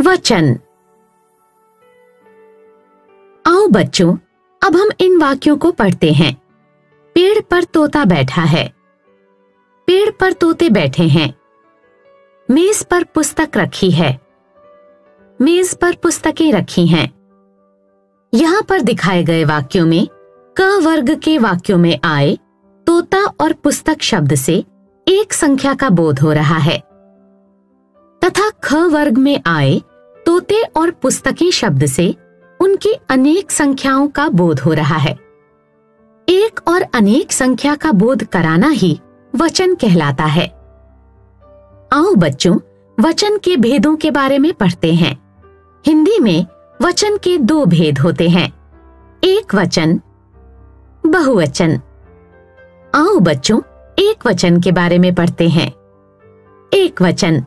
वचन। आओ बच्चों, अब हम इन वाक्यों को पढ़ते हैं। पेड़ पर तोता बैठा है। पेड़ पर तोते बैठे हैं। मेज पर पुस्तक रखी है। मेज पर पुस्तकें रखी हैं। यहां पर दिखाए गए वाक्यों में क वर्ग के वाक्यों में आए तोता और पुस्तक शब्द से एक संख्या का बोध हो रहा है, तथा ख वर्ग में आए तोते और पुस्तकें शब्द से उनकी अनेक संख्याओं का बोध हो रहा है। एक और अनेक संख्या का बोध कराना ही वचन कहलाता है। आओ बच्चों, वचन के भेदों के बारे में पढ़ते हैं। हिंदी में वचन के दो भेद होते हैं, एक वचन, बहुवचन। आओ बच्चों, एक वचन के बारे में पढ़ते हैं। एक वचन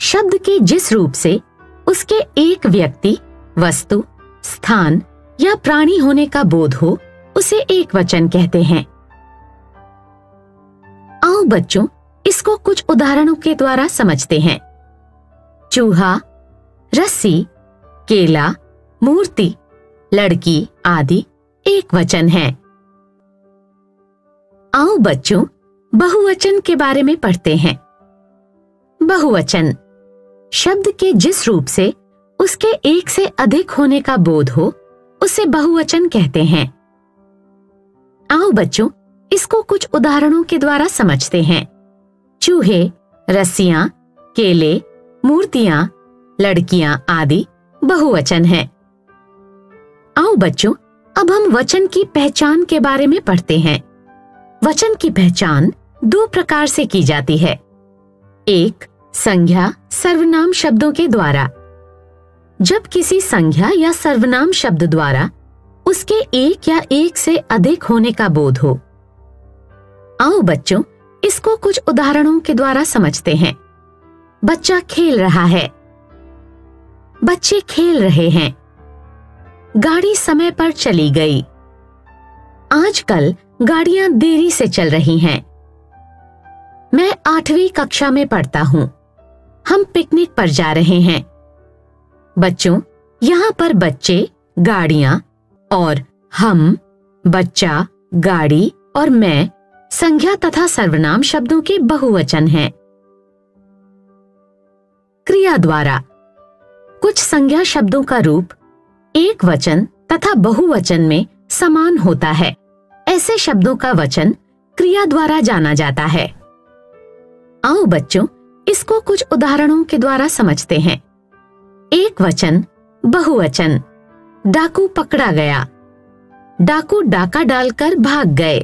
शब्द के जिस रूप से उसके एक व्यक्ति, वस्तु, स्थान या प्राणी होने का बोध हो, उसे एक वचन कहते हैं। आओ बच्चों, इसको कुछ उदाहरणों के द्वारा समझते हैं। चूहा, रस्सी, केला, मूर्ति, लड़की आदि एक वचन है। आओ बच्चों, बहुवचन के बारे में पढ़ते हैं। बहुवचन शब्द के जिस रूप से उसके एक से अधिक होने का बोध हो, उसे बहुवचन कहते हैं। आओ बच्चों, इसको कुछ उदाहरणों के द्वारा समझते हैं। चूहे, रस्सियां, केले, मूर्तियां, लड़कियां आदि बहुवचन है। आओ बच्चों, अब हम वचन की पहचान के बारे में पढ़ते हैं। वचन की पहचान दो प्रकार से की जाती है। एक, संज्ञा सर्वनाम शब्दों के द्वारा। जब किसी संज्ञा या सर्वनाम शब्द द्वारा उसके एक या एक से अधिक होने का बोध हो। आओ बच्चों, इसको कुछ उदाहरणों के द्वारा समझते हैं। बच्चा खेल रहा है। बच्चे खेल रहे हैं। गाड़ी समय पर चली गई। आजकल गाड़ियां देरी से चल रही हैं। मैं 8वीं कक्षा में पढ़ता हूं। हम पिकनिक पर जा रहे हैं। बच्चों, यहाँ पर बच्चे, गाड़ियां और हम, बच्चा, गाड़ी और मैं संज्ञा तथा सर्वनाम शब्दों के बहुवचन हैं। क्रिया द्वारा कुछ संज्ञा शब्दों का रूप एक वचन तथा बहुवचन में समान होता है। ऐसे शब्दों का वचन क्रिया द्वारा जाना जाता है। आओ बच्चों, इसको कुछ उदाहरणों के द्वारा समझते हैं। एक वचन, बहुवचन। डाकू पकड़ा गया। डाकू डाका डालकर भाग गए।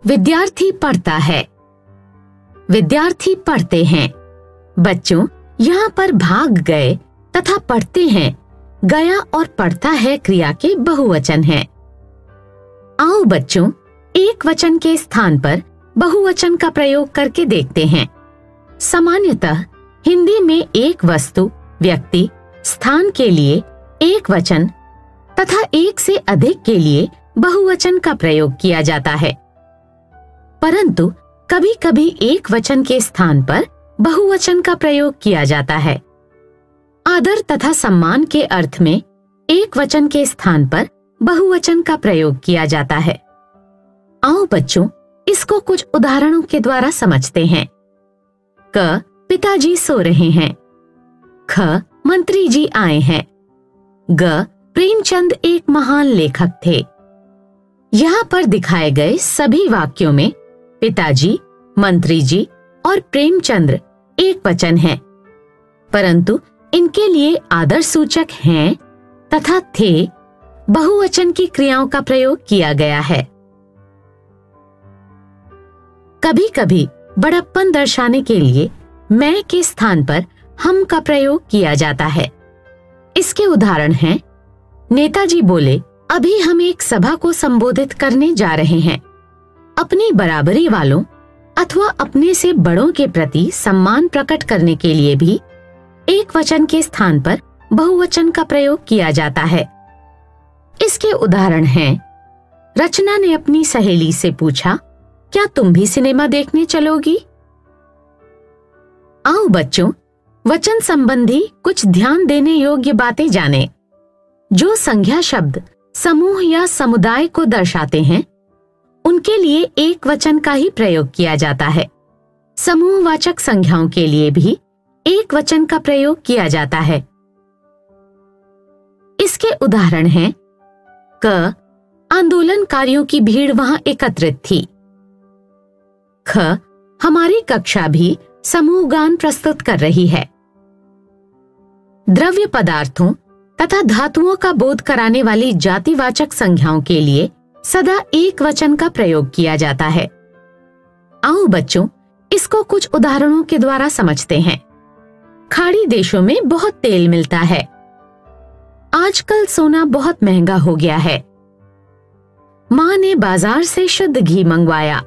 विद्यार्थी पढ़ता है। विद्यार्थी पढ़ते हैं। बच्चों, यहाँ पर भाग गए तथा पढ़ते हैं गया और पढ़ता है क्रिया के बहुवचन हैं। आओ बच्चों, एक वचन के स्थान पर बहुवचन का प्रयोग करके देखते हैं। सामान्यतः हिंदी में एक वस्तु, व्यक्ति, स्थान के लिए एक वचन तथा एक से अधिक के लिए बहुवचन का प्रयोग किया जाता है, परंतु कभी-कभी एक वचन के स्थान पर बहुवचन का प्रयोग किया जाता है। आदर तथा सम्मान के अर्थ में एक वचन के स्थान पर बहुवचन का प्रयोग किया जाता है। आओ बच्चों, इसको कुछ उदाहरणों के द्वारा समझते हैं। क, पिताजी सो रहे हैं। ख, मंत्री जी आए हैं। ग, प्रेमचंद एक महान लेखक थे। यहाँ पर दिखाए गए सभी वाक्यों में पिताजी, मंत्री जी और प्रेमचंद्र एक वचन है, परंतु इनके लिए आदर सूचक हैं तथा थे बहुवचन की क्रियाओं का प्रयोग किया गया है। कभी-कभी बड़प्पन दर्शाने के लिए मैं के स्थान पर हम का प्रयोग किया जाता है। इसके उदाहरण हैं, नेताजी बोले, अभी हम एक सभा को संबोधित करने जा रहे हैं। अपनी बराबरी वालों अथवा अपने से बड़ों के प्रति सम्मान प्रकट करने के लिए भी एक वचन के स्थान पर बहुवचन का प्रयोग किया जाता है। इसके उदाहरण हैं, रचना ने अपनी सहेली से पूछा, क्या तुम भी सिनेमा देखने चलोगी? आओ बच्चों, वचन संबंधी कुछ ध्यान देने योग्य बातें जानें। जो संज्ञा शब्द समूह या समुदाय को दर्शाते हैं, उनके लिए एक वचन का ही प्रयोग किया जाता है। समूहवाचक संज्ञाओं के लिए भी एक वचन का प्रयोग किया जाता है। इसके उदाहरण हैं क, आंदोलनकारियों की भीड़ वहां एकत्रित थी। ख, हमारी कक्षा भी समूह गान प्रस्तुत कर रही है। द्रव्य पदार्थों तथा धातुओं का बोध कराने वाली जातिवाचक संज्ञाओं के लिए सदा एक वचन का प्रयोग किया जाता है। आओ बच्चों, इसको कुछ उदाहरणों के द्वारा समझते हैं। खाड़ी देशों में बहुत तेल मिलता है। आजकल सोना बहुत महंगा हो गया है। माँ ने बाजार से शुद्ध घी मंगवाया।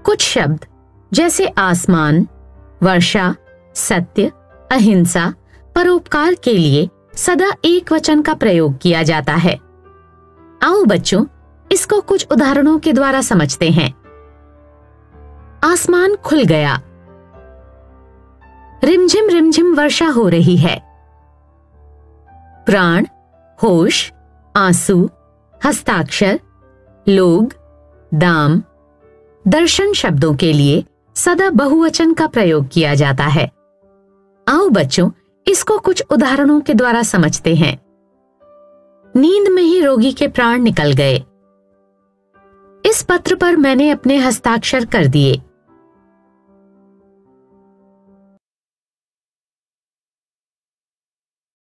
कुछ शब्द जैसे आसमान, वर्षा, सत्य, अहिंसा, परोपकार के लिए सदा एक वचन का प्रयोग किया जाता है। आओ बच्चों, इसको कुछ उदाहरणों के द्वारा समझते हैं। आसमान खुल गया। रिमझिम रिमझिम वर्षा हो रही है। प्राण, होश, आंसू, हस्ताक्षर, लोग, दाम, दर्शन शब्दों के लिए सदा बहुवचन का प्रयोग किया जाता है। आओ बच्चों, इसको कुछ उदाहरणों के द्वारा समझते हैं। नींद में ही रोगी के प्राण निकल गए। इस पत्र पर मैंने अपने हस्ताक्षर कर दिए।